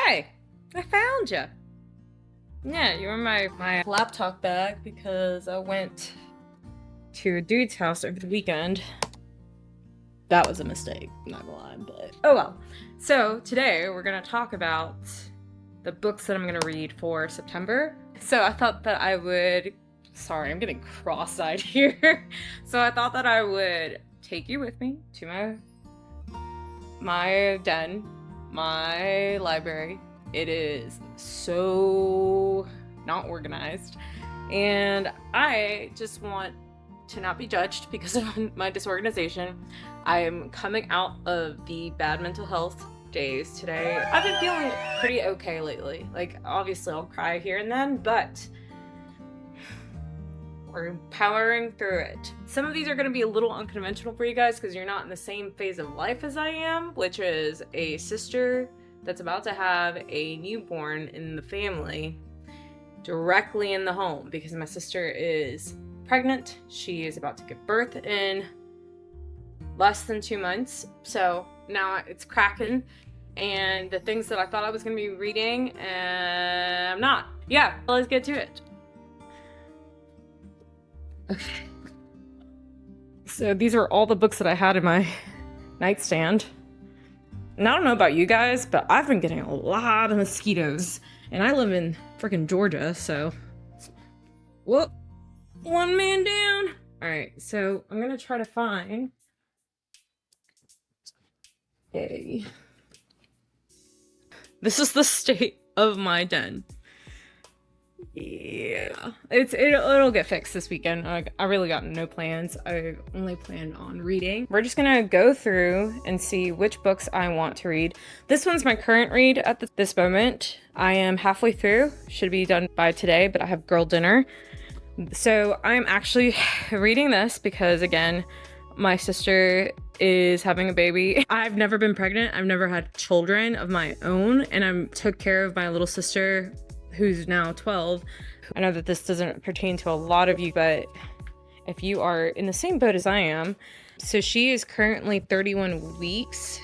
Hey, I found you. Yeah, you were my laptop bag because I went to a dude's house over the weekend. That was a mistake, not gonna lie, but oh well. So today we're gonna talk about the books that I'm gonna read for September. So I thought that I would, sorry, I'm getting cross-eyed here. So I thought that I would take you with me to my den, my library. It is so not organized, and I just want to not be judged because of my disorganization. I am coming out of the bad mental health days today. I've been feeling pretty okay lately. Like, obviously I'll cry here and then, but we're powering through it. Some of these are going to be a little unconventional for you guys because you're not in the same phase of life as I am, which is a sister that's about to have a newborn in the family directly in the home because my sister is pregnant. She is about to give birth in less than 2 months. So now it's cracking, and the things that I thought I was going to be reading, I'm not. Yeah, let's get to it. Okay. So these are all the books that I had in my nightstand. And I don't know about you guys, but I've been getting a lot of mosquitoes. And I live in freaking Georgia, so... Whoop! One man down! Alright, so I'm gonna try to find... This is the state of my den. Yeah, it'll get fixed this weekend. I really got no plans. I only plan on reading. We're just gonna go through and see which books I want to read. This one's my current read at this moment. I am halfway through. Should be done by today, but I have girl dinner. So I'm actually reading this because, again, my sister is having a baby. I've never been pregnant. I've never had children of my own, and I took care of my little sister who's now 12. I know that this doesn't pertain to a lot of you, but if you are in the same boat as I am, so she is currently 31 weeks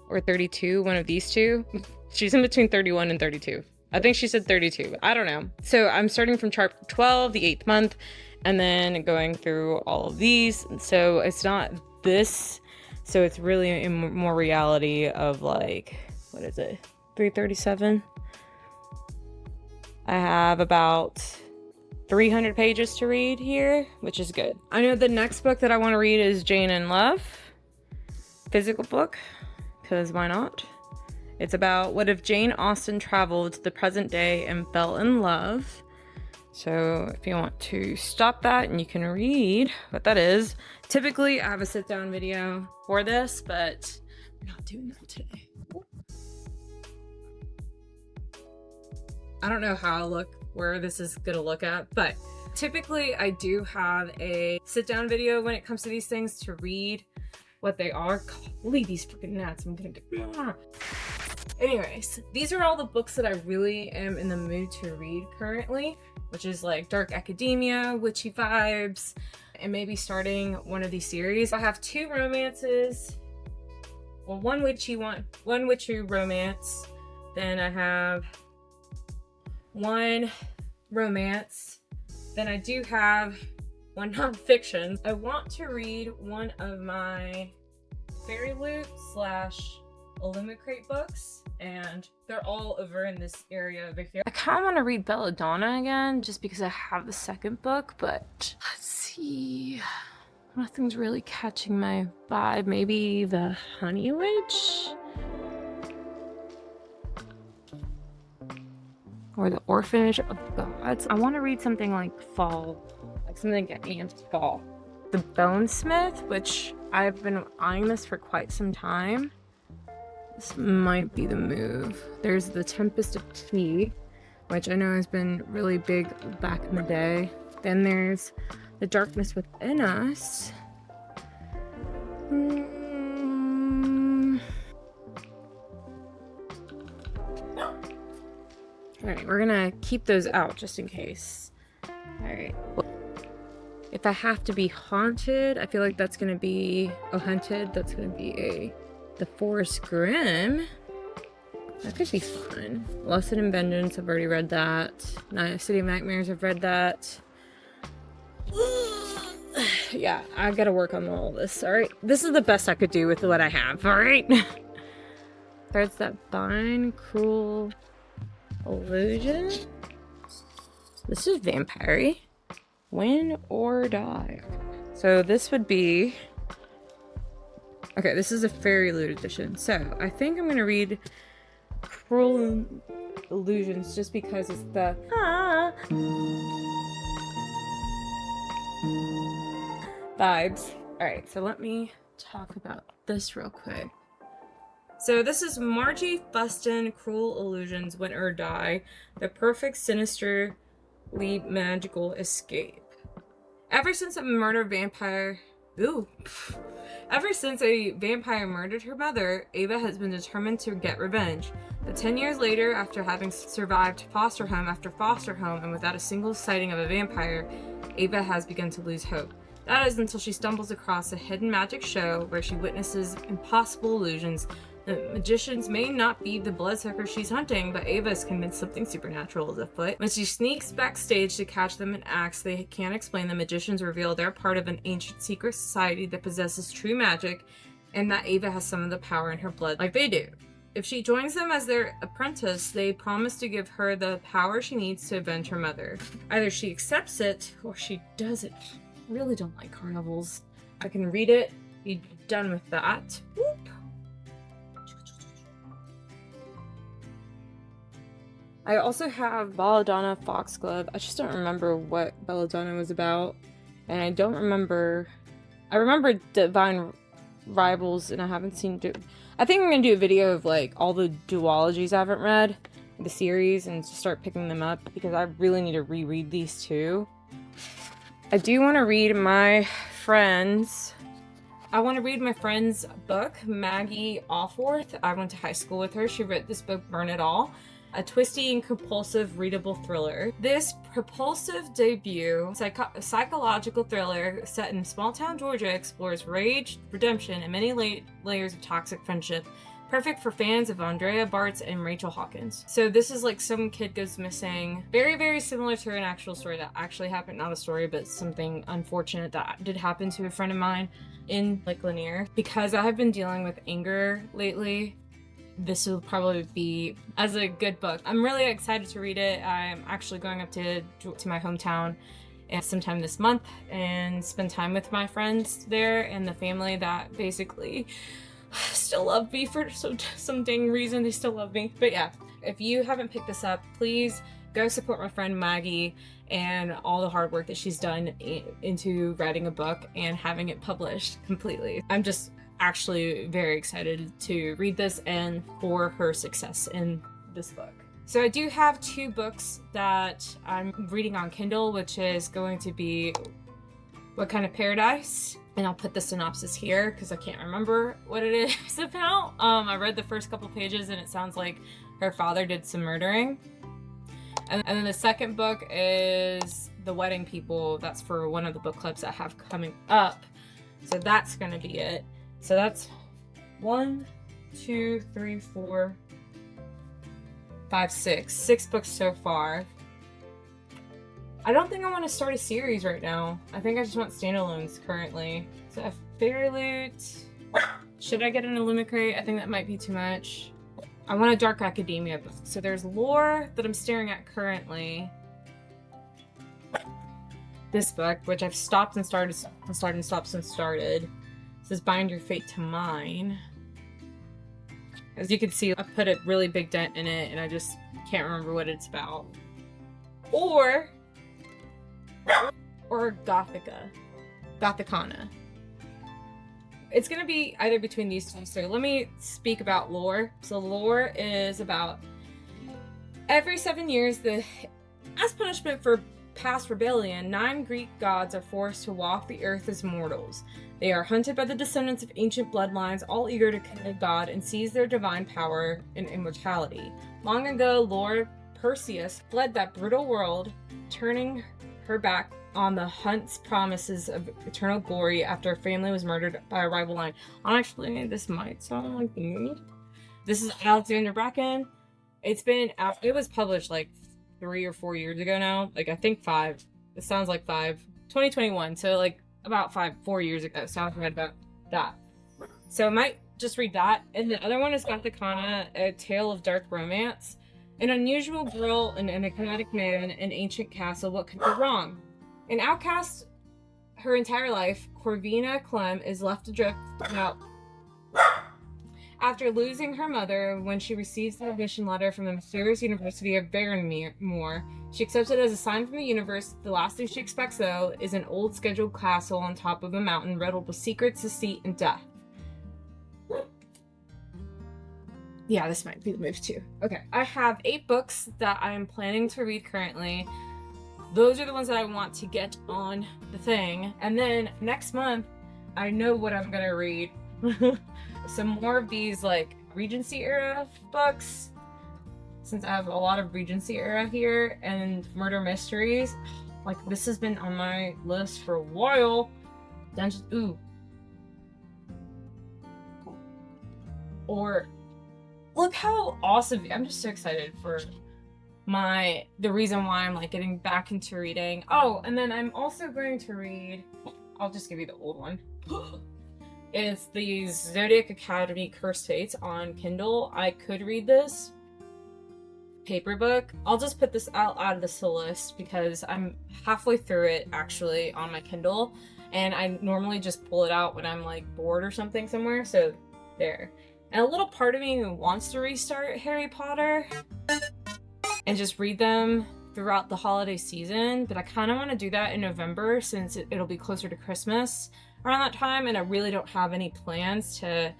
or 32, one of these two. She's in between 31 and 32. I think she said 32, but I don't know. So I'm starting from chapter 12, the 8th month, and then going through all of these. So it's not this, so it's really a more reality of, like, what is it, 337? I have about 300 pages to read here, which is good. I know the next book that I want to read is Jane in Love. Physical book, because why not? It's about what if Jane Austen traveled to the present day and fell in love. So if you want to stop that and you can read what that is. Typically I have a sit down video for this, but we're not doing that today. I don't know how I look, where this is gonna look at, but typically I do have a sit down video when it comes to these things to read what they are. Golly, these freaking gnats, I'm gonna get... Anyways, these are all the books that I really am in the mood to read currently, which is like dark academia, witchy vibes, and maybe starting one of these series. I have 2 romances, well, one witchy romance, then I have 1 romance, then I do have 1 nonfiction. I want to read one of my Fairy Loot / Illumicrate books, and they're all over in this area over here. I kind of want to read Belladonna again, just because I have the second book, but let's see. Nothing's really catching my vibe. Maybe the Honey Witch? Or the Orphanage of Gods. I want to read something like Fall, like something that ends Fall. The Bonesmith, which I've been eyeing this for quite some time. This might be the move. There's The Tempest of Tea, which I know has been really big back in the day. Then there's The Darkness Within Us. Alright, we're gonna keep those out just in case. Alright. If I have to be haunted, I feel like that's gonna be... Oh, hunted? That's gonna be The Forest Grimm. That could be fun. Lost in Vengeance, I've already read that. City of Nightmares, I've read that. Yeah, I gotta work on all this, alright? This is the best I could do with what I have, alright? Threads that bind, cruel illusion. This is vampire. Win or die. So this would be... Okay, this is a Fairy Loot edition. So I think I'm gonna read Cruel Illusions just because it's the vibes. Alright, so let me talk about this real quick. So this is Margie Fuston, Cruel Illusions, Win or Die, the perfect sinisterly magical escape. Ever since a vampire murdered her mother, Ava has been determined to get revenge. But 10 years later, after having survived foster home after foster home and without a single sighting of a vampire, Ava has begun to lose hope. That is until she stumbles across a hidden magic show where she witnesses impossible illusions. The magicians may not be the bloodsuckers she's hunting, but Ava is convinced something supernatural is afoot. When she sneaks backstage to catch them in acts they can't explain, the magicians reveal they're part of an ancient secret society that possesses true magic, and that Ava has some of the power in her blood like they do. If she joins them as their apprentice, they promise to give her the power she needs to avenge her mother. Either she accepts it, or she doesn't. I really don't like carnivals. I can read it, be done with that. Whoop. I also have Belladonna Foxglove. I just don't remember what Belladonna was about. And I don't remember... I remember Divine Rivals, and I haven't seen... I think I'm going to do a video of, like, all the duologies I haven't read. The series, and just start picking them up. Because I really need to reread these too. I do want to read my friend's... I want to read my friend's book, Maggie Aufurth. I went to high school with her. She wrote this book, Burn It All. A twisty and compulsive readable thriller. This propulsive debut psychological thriller set in small-town Georgia explores rage, redemption, and many layers of toxic friendship. Perfect for fans of Andrea Bartz and Rachel Hawkins. So this is like some kid goes missing. Very, very similar to an actual story that actually happened. Not a story, but something unfortunate that did happen to a friend of mine in Lake Lanier. Because I have been dealing with anger lately, this will probably be as a good book. I'm really excited to read it. I'm actually going up to my hometown and sometime this month and spend time with my friends there and the family that basically still love me for some dang reason. They still love me. But yeah, if you haven't picked this up, please go support my friend Maggie and all the hard work that she's done into writing a book and having it published completely. I'm just actually very excited to read this and for her success in this book. So I do have 2 books that I'm reading on Kindle, which is going to be What Kind of Paradise, and I'll put the synopsis here because I can't remember what it is about. I read the first couple pages and it sounds like her father did some murdering. And then the second book is The Wedding People. That's for one of the book clubs I have coming up. So that's going to be it. So that's 1, 2, 3, 4, 5, 6. 6 books so far. I don't think I want to start a series right now. I think I just want standalones currently. So a Fairy Loot. Should I get an Illumicrate? I think that might be too much. I want a Dark Academia book. So there's Lore that I'm staring at currently. This book, which I've stopped and started since started. It says Bind Your Fate to Mine. As you can see, I put a really big dent in it and I just can't remember what it's about. Or Gothikana. It's gonna be either between these two. So let me speak about Lore. So Lore is about every 7 years, as punishment for past rebellion, 9 Greek gods are forced to walk the earth as mortals. They are hunted by the descendants of ancient bloodlines, all eager to kill God and seize their divine power and immortality. Long ago, Lord Perseus fled that brutal world, turning her back on the hunt's promises of eternal glory after her family was murdered by a rival line. Honestly, this might sound like me, This is Alexander Bracken. It's been out, it was published like 3 or 4 years ago now. Like I think 5. It sounds like 5. 2021. So like about 4 years ago. So I read about that. So I might just read that. And the other one is Gothikana, A Tale of Dark Romance. An unusual girl, an enigmatic man, an ancient castle. What could go wrong? An outcast her entire life, Corvina Clem is left adrift without. After losing her mother, when she receives the admission letter from the mysterious University of Barrenmore, she accepts it as a sign from the universe. The last thing she expects, though, is an old scheduled castle on top of a mountain riddled with secrets, deceit, and death. Yeah, this might be the move too. Okay, I have 8 books that I'm planning to read currently. Those are the ones that I want to get on the thing. And then next month, I know what I'm gonna read. Some more of these like Regency era books, since I have a lot of Regency era here, and murder mysteries. Like this has been on my list for a while. Dungeons, ooh. Or look how awesome, I'm just so excited for the reason why I'm like getting back into reading. Oh, and then I'm also going to read, I'll just give you the old one. It's the Zodiac Academy Cursed Fates on Kindle. I could read this paper book. I'll just put this out of this list because I'm halfway through it actually on my Kindle, and I normally just pull it out when I'm like bored or something somewhere, so there. And a little part of me wants to restart Harry Potter and just read them throughout the holiday season, but I kind of want to do that in November since it'll be closer to Christmas around that time, and I really don't have any plans to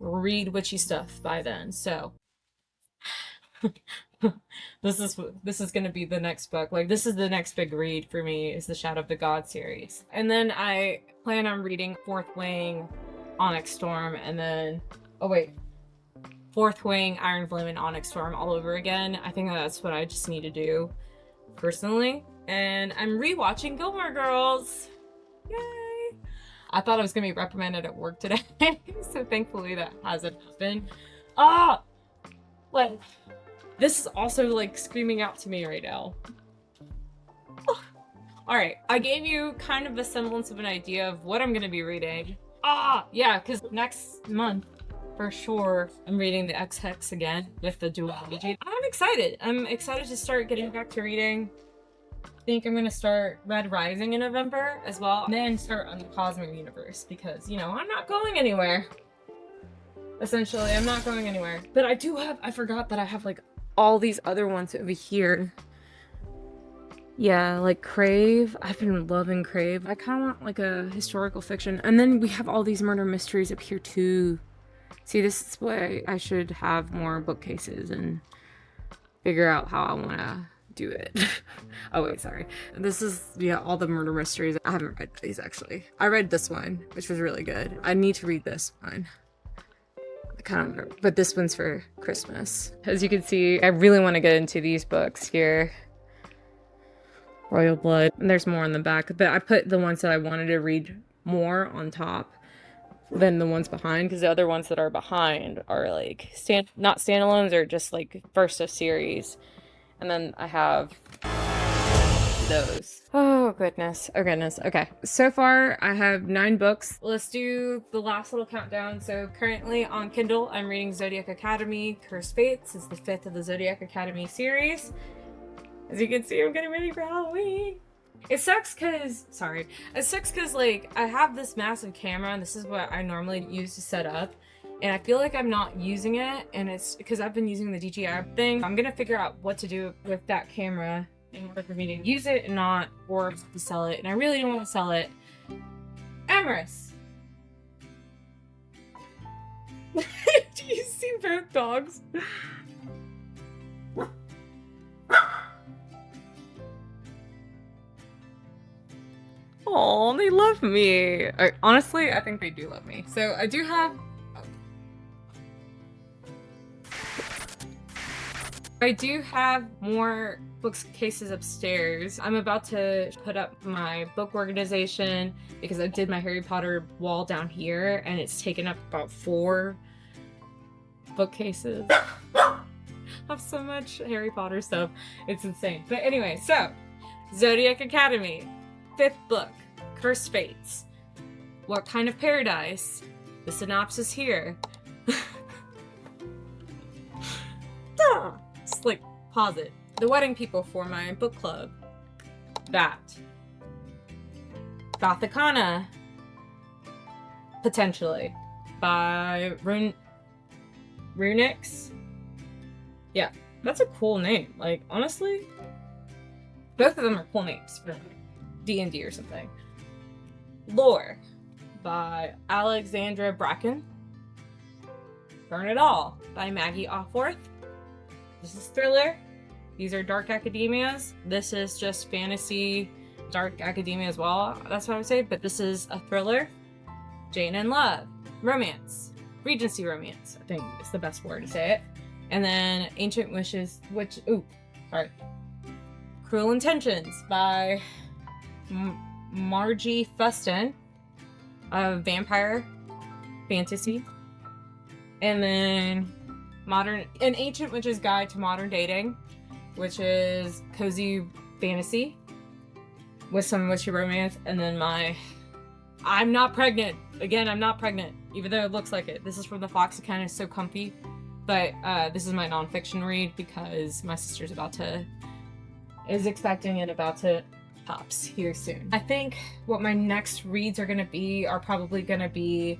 read witchy stuff by then. So this is gonna be the next book. Like this is the next big read for me, is the Shadow of the God series. And then I plan on reading Fourth Wing, Onyx Storm, and then Fourth Wing, Iron Flame, and Onyx Storm all over again. I think that's what I just need to do personally. And I'm rewatching Gilmore Girls. Yay! I thought I was gonna be reprimanded at work today, so thankfully that hasn't happened. Like this is also like screaming out to me right now. All right, I gave you kind of a semblance of an idea of what I'm gonna be reading. Yeah, because next month for sure I'm reading the X-Hex again with the duology. I'm excited. I'm excited to start getting back to reading. I think I'm gonna start Red Rising in November as well, and then start on the Cosmic Universe because, you know, I'm not going anywhere. Essentially, I'm not going anywhere. But I forgot that I have like all these other ones over here. Yeah, like Crave. I've been loving Crave. I kind of want like a historical fiction. And then we have all these murder mysteries up here too. See, this is why I should have more bookcases and figure out how I want to do it. Oh wait, sorry. This is, yeah, all the murder mysteries. I haven't read these actually. I read this one, which was really good. I need to read this one. But this one's for Christmas. As you can see, I really want to get into these books here. Royal Blood. And there's more on the back, but I put the ones that I wanted to read more on top than the ones behind, because the other ones that are behind are like not standalones, or just like first of series. And then I have those. Oh goodness. Oh goodness. Okay. So far I have 9 books. Let's do the last little countdown. So currently on Kindle, I'm reading Zodiac Academy Cursed Fates. It's the 5th of the Zodiac Academy series. As you can see, I'm getting ready for Halloween. It sucks because like I have this massive camera and this is what I normally use to set up. And I feel like I'm not using it, and it's because I've been using the DJI thing. I'm gonna figure out what to do with that camera in order for me to use it and not, or to sell it. And I really don't want to sell it. Emerys! Do you see both dogs? Oh, they love me. Honestly, I think they do love me. So I do have... I do have more bookcases upstairs. I'm about to put up my book organization because I did my Harry Potter wall down here and it's taken up about 4 bookcases. I have so much Harry Potter stuff. It's insane. But anyway, so Zodiac Academy, 5th book, Cursed Fates. What Kind of Paradise? The synopsis here. Just like pause it. The Wedding People for my book club. That. Gothikana. Potentially. By Runix. Yeah, that's a cool name. Like, honestly, both of them are cool names for D&D or something. Lore by Alexandra Bracken. Burn It All by Maggie Aufurth. This is thriller. These are dark academias. This is just fantasy, dark academia as well. That's what I would say, but this is a thriller. Jane in Love. Romance. Regency romance, I think is the best word to say it. And then Ancient Wishes, Cruel Intentions by Margie Fuston. A vampire fantasy. And then An Ancient Witch's Guide to Modern Dating, which is cozy fantasy with some witchy romance. And then I'm Not Pregnant. Again, I'm not pregnant, even though it looks like it. This is from the Foxicana. It's so comfy. But this is my nonfiction read because my sister's is expecting and about to pops here soon. I think what my next reads are probably gonna be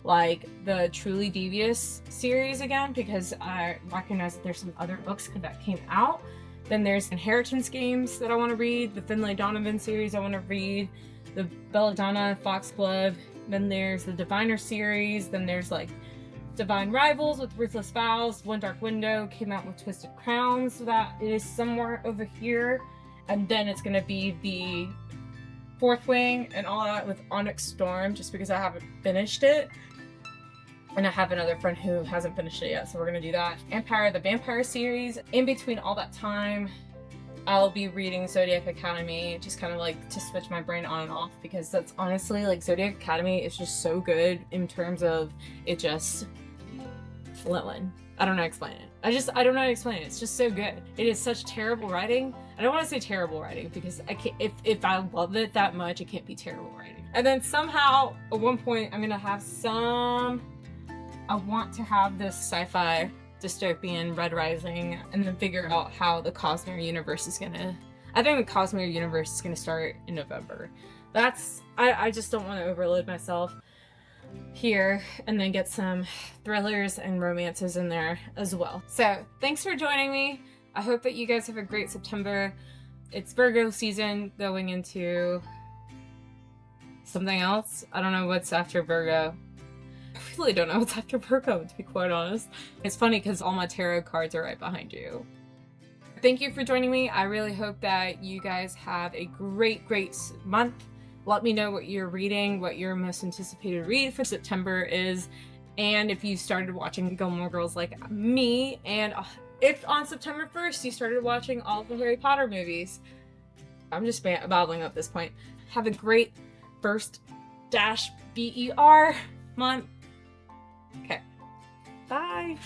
like the Truly Devious series again, because I recognize that there's some other books that came out. Then there's Inheritance Games that I want to read, the Finlay Donovan series I want to read, the Belladonna Foxglove, then there's the Diviner series, then there's like Divine Rivals with Ruthless Vows, One Dark Window came out with Twisted Crowns, so that is somewhere over here. And then it's gonna be the Fourth Wing and all that with Onyx Storm, just because I haven't finished it. And I have another friend who hasn't finished it yet, so we're gonna do that. Empire, the Vampire series. In between all that time, I'll be reading Zodiac Academy, just kind of like to switch my brain on and off, because that's honestly, like, Zodiac Academy is just so good in terms of it just flowing. I don't know how to explain it. I don't know how to explain it. It's just so good. It is such terrible writing. I don't want to say terrible writing because I can't, if I love it that much, it can't be terrible writing. And then somehow at one point I want to have this sci-fi dystopian Red Rising and then figure out how the Cosmere universe is gonna, I think the Cosmere universe is gonna start in November. I just don't want to overload myself here, and then get some thrillers and romances in there as well. So thanks for joining me. I hope that you guys have a great September. It's Virgo season going into something else. I don't know what's after Virgo. I really don't know what's after Virgo, to be quite honest. It's funny because all my tarot cards are right behind you. Thank you for joining me. I really hope that you guys have a great month. Let me know what you're reading, what your most anticipated read for September is, and if you started watching Gilmore Girls like me, and if on September 1st you started watching all of the Harry Potter movies. I'm just babbling at this point. Have a great first-BER month. Okay. Bye.